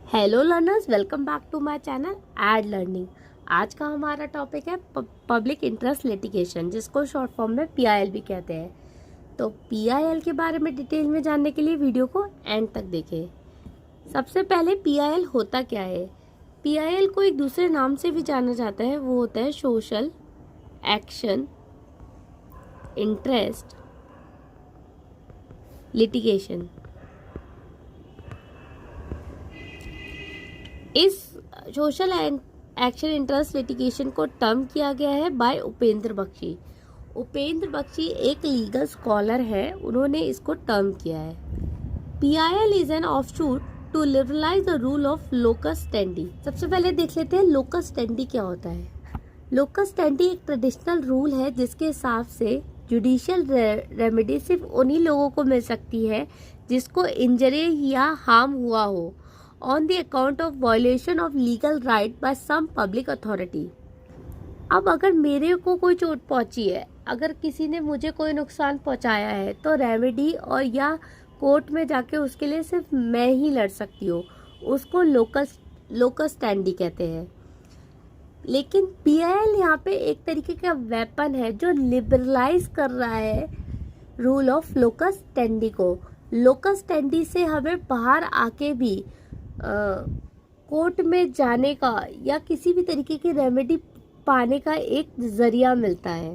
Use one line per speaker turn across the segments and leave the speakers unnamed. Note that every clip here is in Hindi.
Hello learners, welcome back to my channel Ed learning. आज का हमारा टॉपिक है पब्लिक इंटरेस्ट लिटिगेशन, जिसको शॉर्ट फॉर्म में पीआईएल भी कहते हैं। तो पीआईएल के बारे में डिटेल में जानने के लिए वीडियो को एंड तक देखें। सबसे पहले पीआईएल होता क्या है। पीआईएल को एक दूसरे नाम से भी जाना जाता है, वो होता है सोशल एक्शन इंटरेस्ट लिटिगेशन। इस सोशल एक्शन इंटरेस्ट लिटिगेशन को टर्म किया गया है बाय उपेंद्र बख्शी। उपेंद्र बख्शी एक लीगल स्कॉलर है, उन्होंने इसको टर्म किया है। PIL is an offshoot to liberalise the rule of locus standi. सबसे पहले देख लेते हैं लोकस स्टैंडी क्या होता है। लोकस स्टैंडी एक ट्रेडिशनल रूल है जिसके हिसाब से जुडिशियल रेमेडी सिर्फ उन्हीं लोगों को मिल सकती है जिसको इंजरी या हार्म हुआ हो on the account of violation of legal right by some public authority। अब अगर मेरे को कोई चोट पहुंची है, अगर किसी ने मुझे कोई नुकसान पहुंचाया है, तो रेमेडी और या कोर्ट में जाके उसके लिए सिर्फ मैं ही लड़ सकती हूँ, उसको लोकस स्टैंडी कहते हैं। लेकिन पीआईएल यहाँ पे एक तरीके का वेपन है जो लिबरलाइज कर रहा है रूल ऑफ लोकस स्टैंडी को। लोकस स्टैंडी से हमें बाहर आके भी कोर्ट में जाने का या किसी भी तरीके की रेमेडी पाने का एक जरिया मिलता है।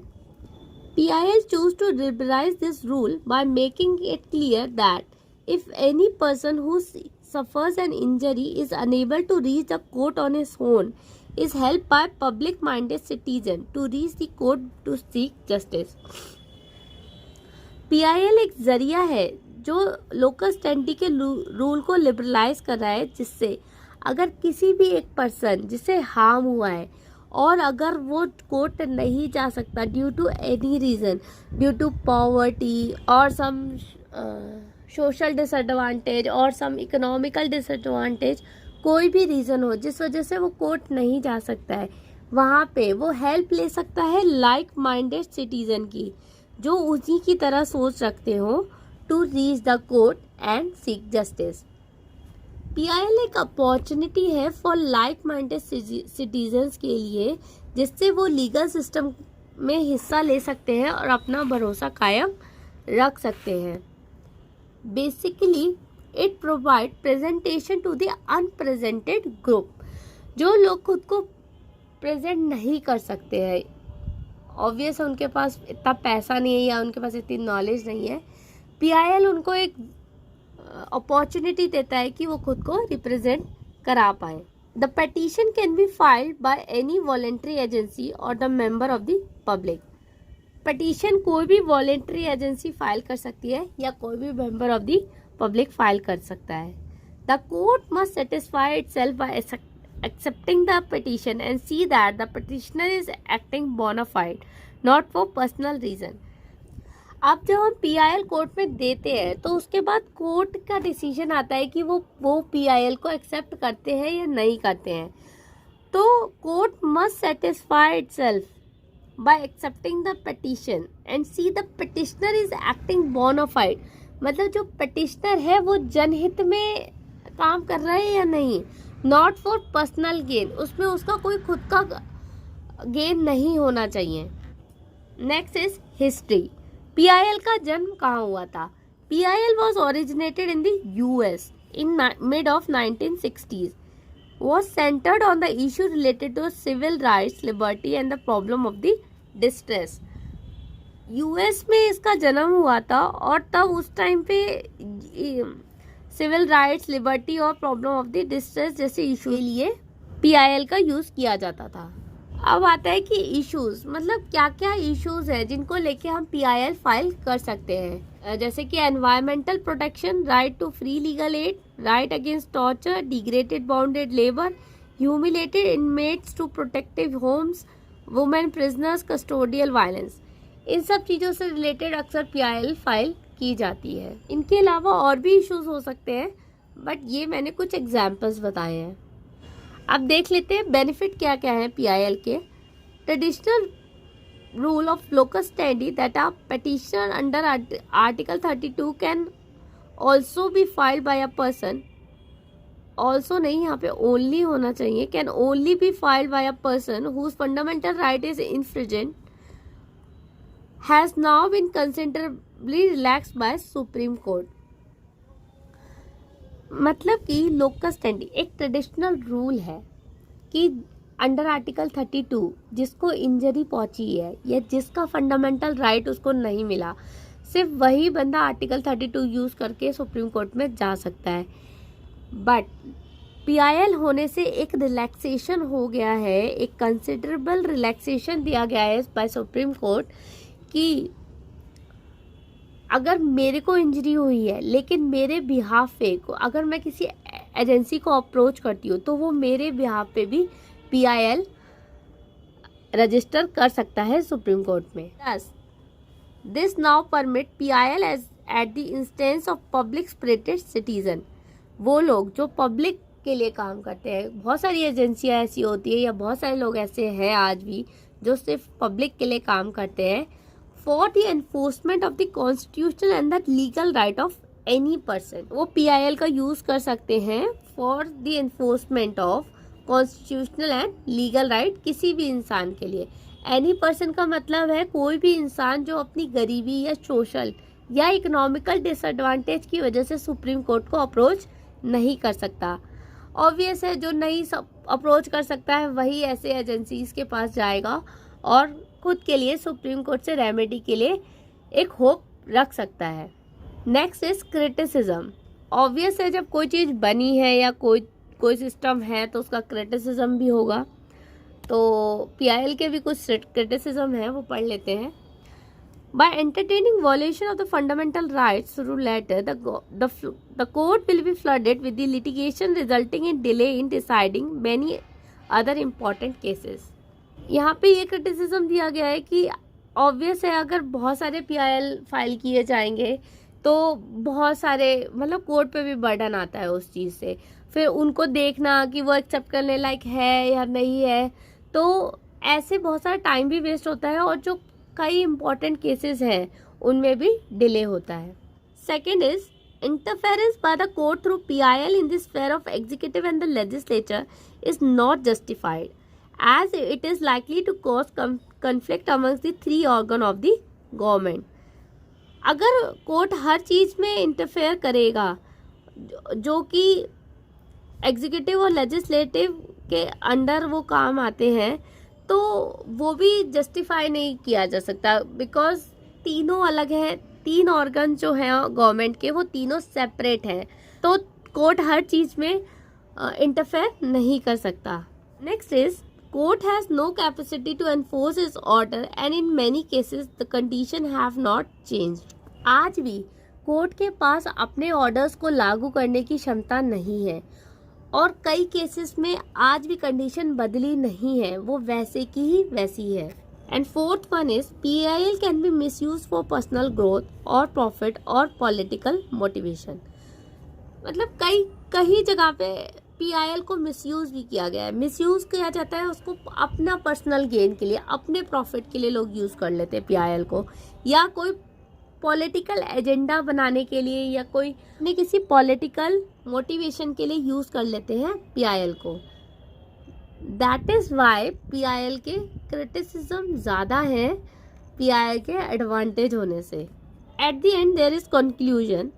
PIL choose to liberalise this rule by making it clear that if any person who suffers an injury is unable to reach the court on his own is helped by public minded citizen to reach the court to seek justice। PIL एक जरिया है जो लोकस स्टैंडी के रूल को लिबरलाइज कर रहा है, जिससे अगर किसी भी एक पर्सन जिसे हार्म हुआ है और अगर वो कोर्ट नहीं जा सकता due to any reason, due to poverty और सम सोशल डिसएडवांटेज और सम इकोनॉमिकल डिसएडवांटेज, कोई भी रीज़न हो जिस वजह से वो कोर्ट नहीं जा सकता है, वहाँ पे वो हेल्प ले सकता है लाइक माइंडेड सिटीजन की, जो उसी की तरह सोच रखते हो, to reach the court and seek justice. PIL एक अपॉर्चुनिटी है फॉर लाइक माइंडेड सिटीजन्स के लिए, जिससे वो लीगल सिस्टम में हिस्सा ले सकते हैं और अपना भरोसा कायम रख सकते हैं। Basically it provide presentation to the unpresented group. जो लोग खुद को प्रेजेंट नहीं कर सकते हैं, ऑब्वियस उनके पास इतना पैसा नहीं है या उनके पास इतनी नॉलेज नहीं है, पीआईएल उनको एक अपॉर्चुनिटी देता है कि वो खुद को रिप्रेजेंट करा पाए। The petition can be filed by any voluntary agency और the member of the public. Petition कोई भी वॉलेंट्री एजेंसी फाइल कर सकती है या कोई भी member of the public file कर सकता है। The court must satisfy itself by accepting the petition and see that the petitioner is acting bona fide, not for personal reason। अब जब हम पीआईएल कोर्ट में देते हैं तो उसके बाद कोर्ट का डिसीजन आता है कि वो पीआईएल को एक्सेप्ट करते हैं या नहीं करते हैं। तो court must satisfy itself bye accepting the petition and see the petitioner is acting bona fide, मतलब जो पिटिशनर है वो जनहित में काम कर रहा है या नहीं, नॉट फॉर पर्सनल गेन, उसमें उसका कोई खुद का गेन नहीं होना चाहिए। Next is history. पीआईएल का जन्म कहाँ हुआ था। PIL was originated in the US in mid of 1960s, was centered on the issue related to civil rights, liberty and the problem of the distress। US में इसका जन्म हुआ था और तब उस टाइम पे सिविल राइट्स, लिबर्टी और प्रॉब्लम ऑफ द डिस्ट्रेस जैसे इशू के लिए पीआईएल का यूज किया जाता था। अब आता है कि इश्यूज, मतलब क्या क्या इश्यूज है जिनको लेके हम पीआईएल फाइल कर सकते हैं, जैसे कि environmental protection, right to free legal aid, right against torture, degraded bounded labour, humiliated inmates to protective homes, women prisoners, custodial violence. इन सब चीज़ों से रिलेटेड अक्सर पीआईएल फाइल की जाती है। इनके अलावा और भी इश्यूज हो सकते हैं, बट ये मैंने कुछ एग्जाम्पल्स बताए हैं। अब देख लेते हैं बेनिफिट क्या क्या है पीआईएल के। Traditional rule of locus standi that a petition under article 32 can also be filed by a person also नहीं, यहाँ पे ओनली होना चाहिए, can only be filed by a person whose fundamental right is infringed has now been considerably relaxed by Supreme Court. मतलब कि लोकस स्टैंडी एक ट्रेडिशनल रूल है कि अंडर आर्टिकल 32 जिसको इंजरी पहुंची है या जिसका फंडामेंटल राइट उसको नहीं मिला, सिर्फ वही बंदा आर्टिकल 32 यूज़ करके सुप्रीम कोर्ट में जा सकता है। बट पीआईएल होने से एक रिलैक्सेशन हो गया है, एक कंसिडरेबल रिलैक्सेशन दिया गया है बाय सुप्रीम कोर्ट कि अगर मेरे को इंजरी हुई है लेकिन मेरे बिहाफ पे को अगर मैं किसी एजेंसी को अप्रोच करती हूँ तो वो मेरे बिहाफ पे भी पीआईएल रजिस्टर कर सकता है सुप्रीम कोर्ट में। This now permit PIL as at the instance of public spirited citizen. वो लोग जो पब्लिक के लिए काम करते हैं, बहुत सारी एजेंसियां ऐसी होती है या बहुत सारे लोग ऐसे हैं आज भी जो सिर्फ पब्लिक के लिए काम करते हैं, for the enforcement of the constitution and the legal right of any person. वो पीआईएल का यूज कर सकते हैं for the enforcement of constitutional and legal right किसी भी इंसान के लिए। एनी पर्सन का मतलब है कोई भी इंसान जो अपनी गरीबी या सोशल या इकोनॉमिकल डिसएडवांटेज की वजह से सुप्रीम कोर्ट को अप्रोच नहीं कर सकता। ऑब्वियस है, जो नहीं अप्रोच कर सकता है वही ऐसे एजेंसीज के पास जाएगा और खुद के लिए सुप्रीम कोर्ट से रेमेडी के लिए एक होप रख सकता है। Next is criticism. ऑब्वियस है, जब कोई चीज़ बनी है या कोई सिस्टम है तो उसका क्रिटिसिज्म भी होगा। तो पीआईएल के भी कुछ क्रिटिसिज्म है, वो पढ़ लेते हैं। By entertaining violation of the fundamental rights through letter, the court will be flooded with the litigation resulting in delay in deciding many other important cases. यहाँ पे ये क्रिटिसिज्म दिया गया है कि ऑब्वियस है, अगर बहुत सारे पीआईएल फाइल किए जाएंगे तो बहुत सारे मतलब कोर्ट पे भी बर्डन आता है उस चीज़ से, फिर उनको देखना कि वो एक्सेप्ट करने लायक है या नहीं है, तो ऐसे बहुत सारा टाइम भी वेस्ट होता है और जो कई इंपॉर्टेंट केसेस हैं उनमें भी डिले होता है। Second is interference by the court through PIL in the sphere of executive and the legislature is not justified as it is likely to cause conflict amongst the three organ of the government. अगर कोर्ट हर चीज़ में इंटरफेयर करेगा जो कि एग्जीक्यूटिव और लेजिस्लेटिव के अंडर वो काम आते हैं, तो वो भी जस्टिफाई नहीं किया जा सकता, बिकॉज तीनों अलग हैं। तीन ऑर्गन जो हैं गवर्नमेंट के वो तीनों सेपरेट हैं, तो कोर्ट हर चीज़ में इंटरफेयर नहीं कर सकता। Next is court has no capacity to enforce its order and in many cases the condition have not changed. आज भी कोर्ट के पास अपने ऑर्डर्स को लागू करने की क्षमता नहीं है और कई केसेस में आज भी कंडीशन बदली नहीं है, वो वैसे की ही वैसी है। And fourth one is PIL can be misuse for personal growth और प्रॉफिट और पॉलिटिकल मोटिवेशन। मतलब कई जगह पे पीआईएल को मिसयूज भी किया गया है। मिसयूज किया जाता है उसको अपना पर्सनल गेन के लिए, अपने प्रॉफिट के लिए लोग यूज कर लेते हैं पीआईएल को, या कोई पॉलिटिकल एजेंडा बनाने के लिए या कोई अपने किसी पॉलिटिकल मोटिवेशन के लिए यूज कर लेते हैं पीआईएल को। दैट इज वाई पीआईएल के क्रिटिसिज्म ज़्यादा है पीआईएल के एडवांटेज होने से। At the end there is conclusion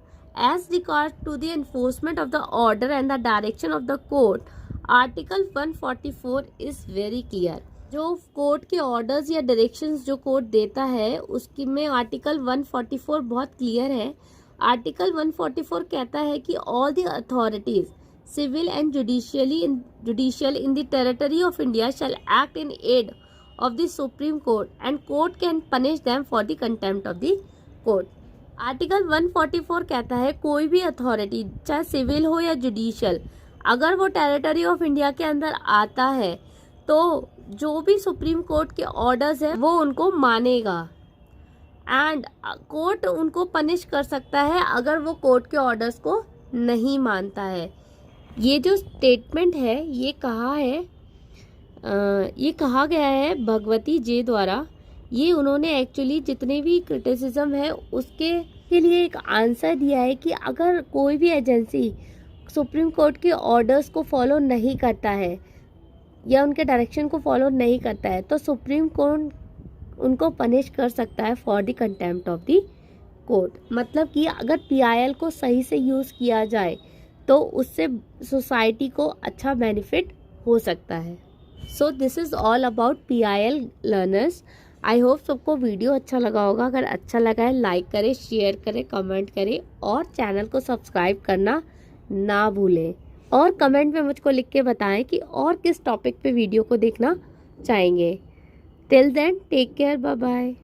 as regard to the enforcement of the order and the direction of the court, article 144 is very clear. जो कोर्ट के ऑर्डर्स या डायरेक्शंस जो कोर्ट देता है उसकी में आर्टिकल 144 बहुत क्लियर है। आर्टिकल 144 कहता है कि all the authorities civil and judicial in the territory of India shall act in aid of the supreme court and court can punish them for the contempt of the court. Article 144 कहता है कोई भी अथॉरिटी चाहे सिविल हो या जुडिशियल, अगर वो टेरिटरी ऑफ इंडिया के अंदर आता है तो जो भी सुप्रीम कोर्ट के ऑर्डर्स है वो उनको मानेगा एंड कोर्ट उनको पनिश कर सकता है अगर वो कोर्ट के ऑर्डर्स को नहीं मानता है। ये जो स्टेटमेंट है ये कहा गया है भगवती जे द्वारा। ये उन्होंने एक्चुअली जितने भी क्रिटिसिज्म है उसके लिए एक आंसर दिया है कि अगर कोई भी एजेंसी सुप्रीम कोर्ट के ऑर्डर्स को फॉलो नहीं करता है या उनके डायरेक्शन को फॉलो नहीं करता है तो सुप्रीम कोर्ट उनको पनिश कर सकता है for the contempt of the court. मतलब कि अगर PIL को सही से यूज़ किया जाए तो उससे सोसाइटी को अच्छा बेनिफिट हो सकता है। So this is all about PIL learners. I hope सबको वीडियो अच्छा लगा होगा। अगर अच्छा लगा है लाइक करें, शेयर करें, कमेंट करें और चैनल को सब्सक्राइब करना ना भूलें। और कमेंट में मुझको लिख के बताएं कि और किस टॉपिक पे वीडियो को देखना चाहेंगे। Till then take care, bye bye.